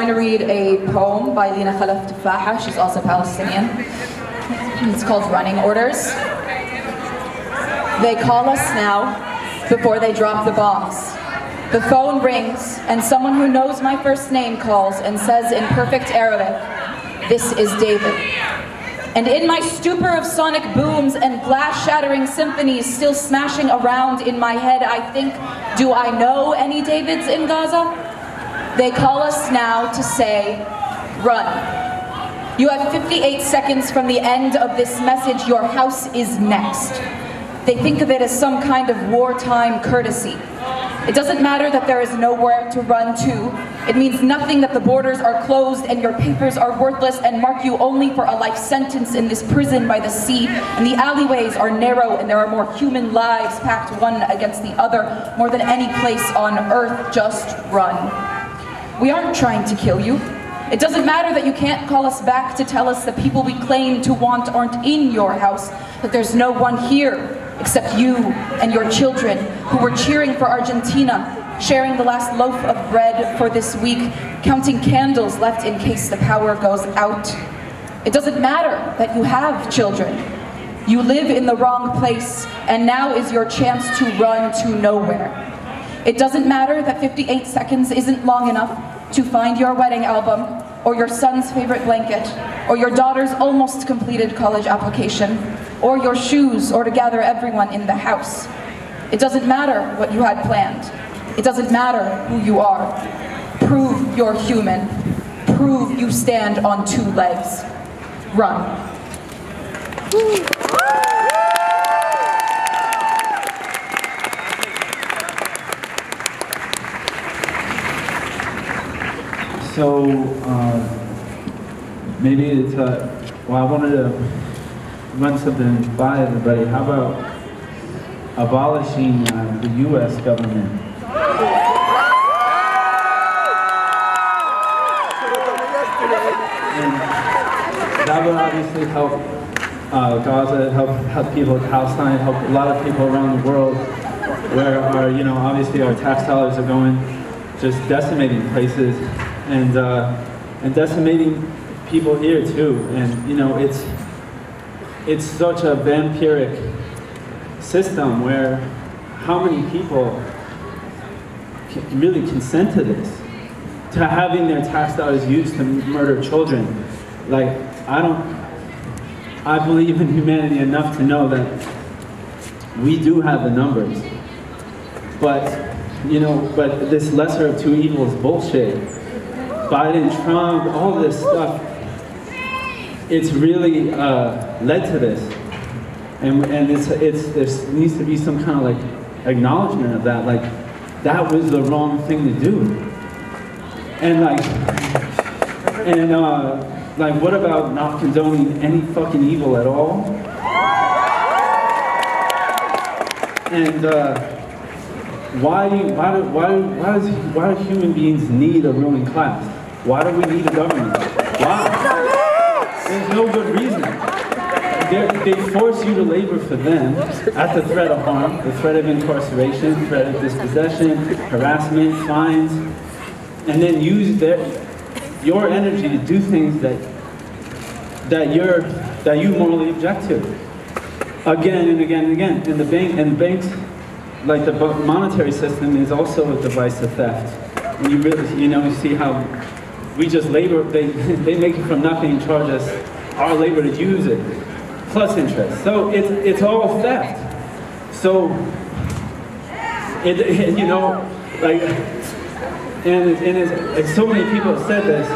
going to read a poem by Lina Khalaf Tufaha. She's also Palestinian. It's called Running Orders. They call us now before they drop the bombs. The phone rings and someone who knows my first name calls and says in perfect Arabic, "This is David." And in my stupor of sonic booms and glass-shattering symphonies still smashing around in my head, I think, do I know any Davids in Gaza? They call us now to say, run. You have 58 seconds from the end of this message. Your house is next. They think of it as some kind of wartime courtesy. It doesn't matter that there is nowhere to run to. It means nothing that the borders are closed and your papers are worthless and mark you only for a life sentence in this prison by the sea. And the alleyways are narrow and there are more human lives packed one against the other, more than any place on earth. Just run. We aren't trying to kill you. It doesn't matter that you can't call us back to tell us the people we claim to want aren't in your house, that there's no one here except you and your children who were cheering for Argentina, sharing the last loaf of bread for this week, counting candles left in case the power goes out. It doesn't matter that you have children. You live in the wrong place, and now is your chance to run to nowhere. It doesn't matter that 58 seconds isn't long enough to find your wedding album, or your son's favorite blanket, or your daughter's almost completed college application, or your shoes, or to gather everyone in the house. It doesn't matter what you had planned. It doesn't matter who you are. Prove you're human. Prove you stand on two legs. Run. So, maybe it's, well, I wanted to run something by everybody. How about abolishing the U.S. government? And that would obviously help Gaza, help people in Palestine, help a lot of people around the world where our, obviously our tax dollars are going, just decimating places. And decimating people here too, and it's such a vampiric system where how many people can really consent to this, to having their tax dollars used to murder children? Like, I believe in humanity enough to know that we do have the numbers, but but this lesser of two evils bullshit. Biden, Trump, all this stuff, it's really led to this. And there needs to be some kind of like acknowledgement of that, like that was the wrong thing to do. And like what about not condoning any fucking evil at all? And why do human beings need a ruling class? Why do we need a government? Why? There's no good reason. They force you to labor for them at the threat of harm, the threat of incarceration, threat of dispossession, harassment, fines, and then use your energy to do things that you morally object to, again and again and again. And the banks. Like the monetary system is also a device of theft. And you really, you see how we just labor, they make it from nothing and charge us our labor to use it, plus interest. So it's all theft. So, and so many people have said this.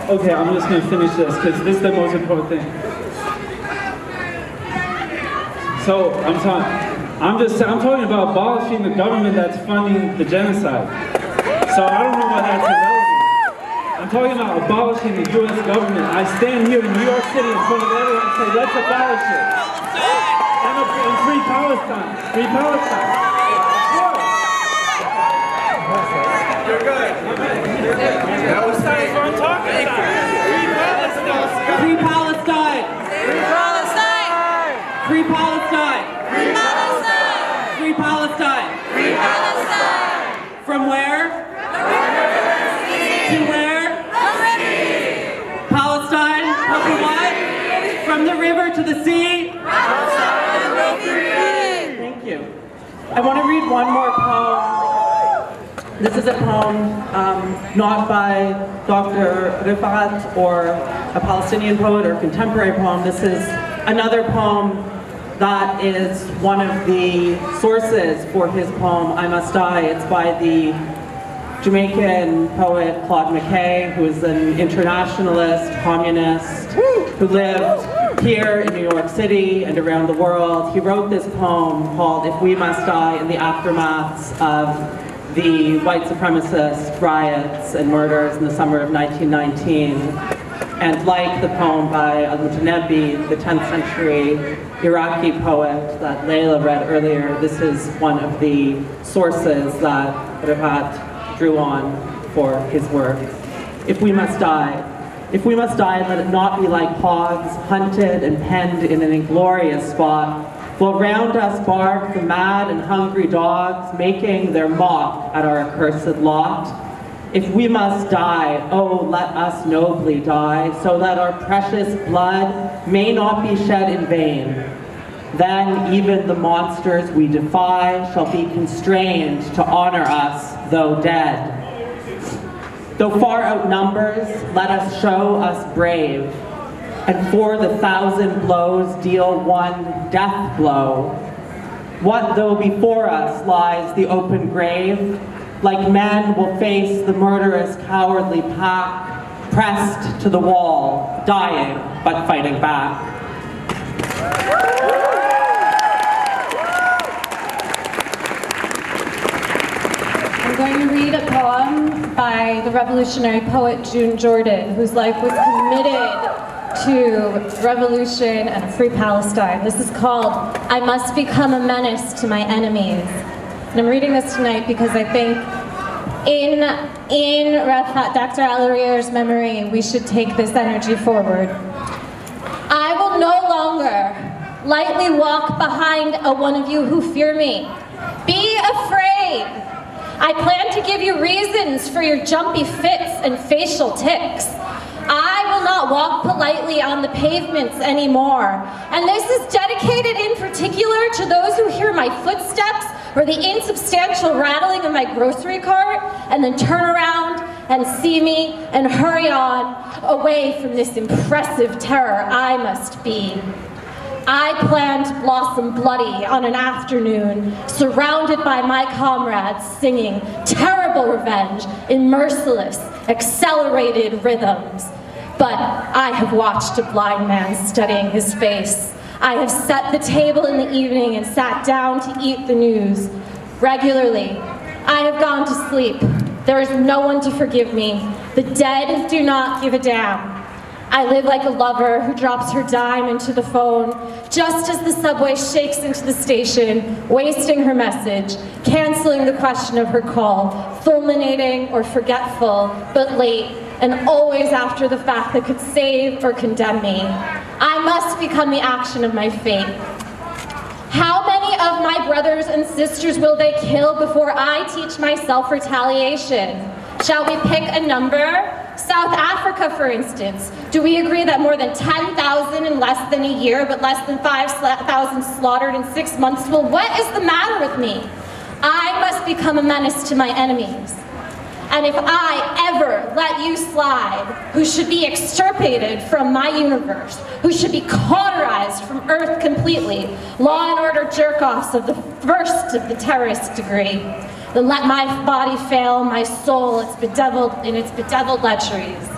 Okay, I'm just gonna finish this because this is the most important thing. So I'm talking about abolishing the government that's funding the genocide. So I don't know why that's irrelevant. I'm talking about abolishing the U.S. government. I stand here in New York City in front of everyone and say, let's abolish it. And free Palestine. Free Palestine. You're good. That was what I'm talking about. Free Palestine. Free Palestine. Free Palestine. Free Palestine. Free Palestine. Free Palestine. From where? To where? Palestine will be what? From the river to the sea? Palestine will be free. Thank you. I want to read one more poem. This is a poem not by Dr. Refaat or a Palestinian poet or contemporary poem. This is another poem that is one of the sources for his poem, I Must Die. It's by the Jamaican poet Claude McKay, who is an internationalist, communist, who lived here in New York City and around the world. He wrote this poem called If We Must Die in the aftermaths of the white supremacist riots and murders in the summer of 1919. And like the poem by Al-Mutanabi, the 10th century Iraqi poet that Layla read earlier, this is one of the sources that Refaat drew on for his work. If we must die. If we must die, let it not be like hogs, hunted and penned in an inglorious spot, while round us bark the mad and hungry dogs, making their mock at our accursed lot. If we must die, oh, let us nobly die, so that our precious blood may not be shed in vain. Then even the monsters we defy shall be constrained to honor us, though dead. Though far outnumbers, let us show us brave, and for the 1,000 blows deal one death blow. What though before us lies the open grave? Like men will face the murderous cowardly pack, pressed to the wall, dying but fighting back. I'm going to read a poem by the revolutionary poet June Jordan, whose life was committed to revolution and a free Palestine. This is called I Must Become a Menace to My Enemies. And I'm reading this tonight because I think in Dr. Alareer's memory, we should take this energy forward. I will no longer lightly walk behind a one of you who fear me. Be afraid. I plan to give you reasons for your jumpy fits and facial tics. I will not walk politely on the pavements anymore. And this is dedicated in particular to those who hear my footsteps or the insubstantial rattling of my grocery cart and then turn around and see me and hurry on away from this impressive terror I must be. I plan to blossom bloody on an afternoon, surrounded by my comrades singing terrible revenge in merciless, accelerated rhythms. But I have watched a blind man studying his face. I have set the table in the evening and sat down to eat the news. Regularly, I have gone to sleep. There is no one to forgive me. The dead do not give a damn. I live like a lover who drops her dime into the phone just as the subway shakes into the station, wasting her message, canceling the question of her call, fulminating or forgetful, but late, and always after the fact that could save or condemn me. I must become the action of my fate. How many of my brothers and sisters will they kill before I teach myself retaliation? Shall we pick a number? South Africa, for instance. Do we agree that more than 10,000 in less than a year, but less than 5,000 slaughtered in 6 months? Well, what is the matter with me? I must become a menace to my enemies. And if I ever let you slide, who should be extirpated from my universe, who should be cauterized from Earth completely, law and order jerk-offs of the first of the terrorist degree, then let my body fail, my soul its bedeviled lecheries.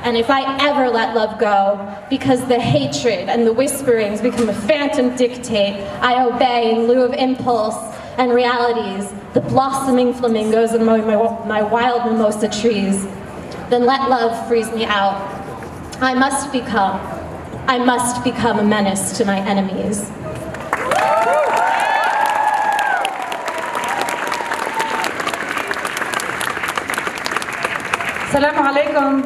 And if I ever let love go, because the hatred and the whisperings become a phantom dictate, I obey in lieu of impulse and realities, the blossoming flamingos and my wild mimosa trees, then let love freeze me out. I must become a menace to my enemies. Assalamu alaikum.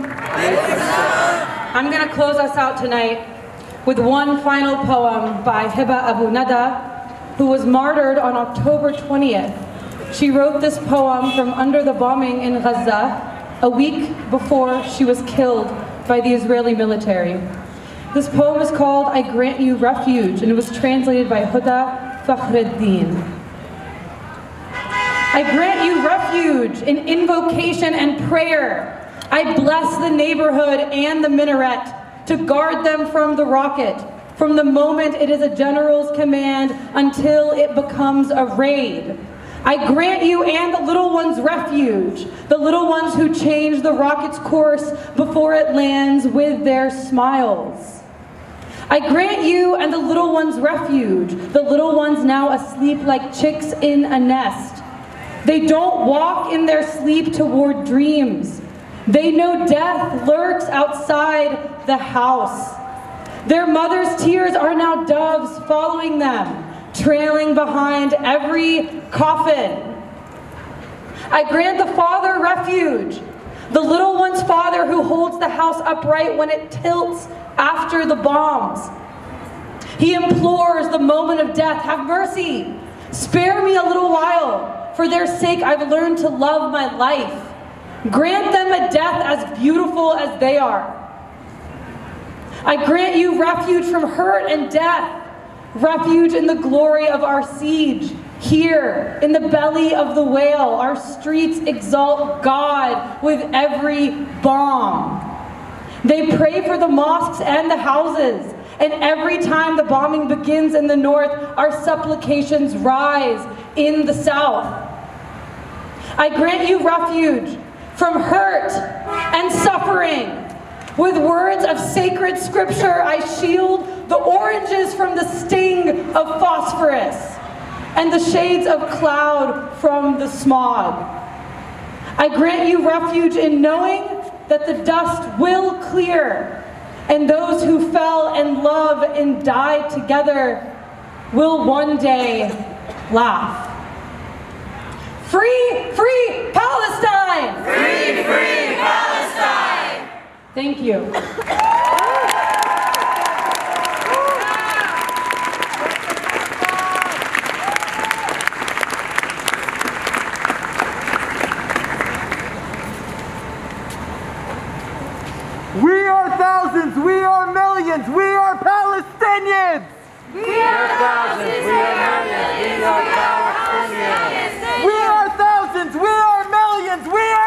I'm going to close us out tonight with one final poem by Hiba Abu, who was martyred on October 20th. She wrote this poem from under the bombing in Gaza a week before she was killed by the Israeli military. This poem is called I Grant You Refuge, and it was translated by Huda Fakhreddin. I grant you refuge in invocation and prayer. I bless the neighborhood and the minaret to guard them from the rocket, from the moment it is a general's command until it becomes a raid. I grant you and the little ones refuge, the little ones who change the rocket's course before it lands with their smiles. I grant you and the little ones refuge, the little ones now asleep like chicks in a nest. They don't walk in their sleep toward dreams. They know death lurks outside the house. Their mother's tears are now doves following them, trailing behind every coffin. I grant the father refuge, the little one's father who holds the house upright when it tilts after the bombs. He implores the moment of death, have mercy, spare me a little while. For their sake, I've learned to love my life. Grant them a death as beautiful as they are. I grant you refuge from hurt and death, refuge in the glory of our siege. Here, in the belly of the whale, our streets exalt God with every bomb. They pray for the mosques and the houses, and every time the bombing begins in the north, our supplications rise in the south. I grant you refuge from hurt and suffering. With words of sacred scripture, I shield the oranges from the sting of phosphorus and the shades of cloud from the smog. I grant you refuge in knowing that the dust will clear, and those who fell and love and died together will one day laugh. Free, free Palestine! Free, free Palestine! Thank you. We are thousands, we are millions, we are Palestinians! We are thousands, we are millions, we are Palestinians! We are thousands, we are millions, we are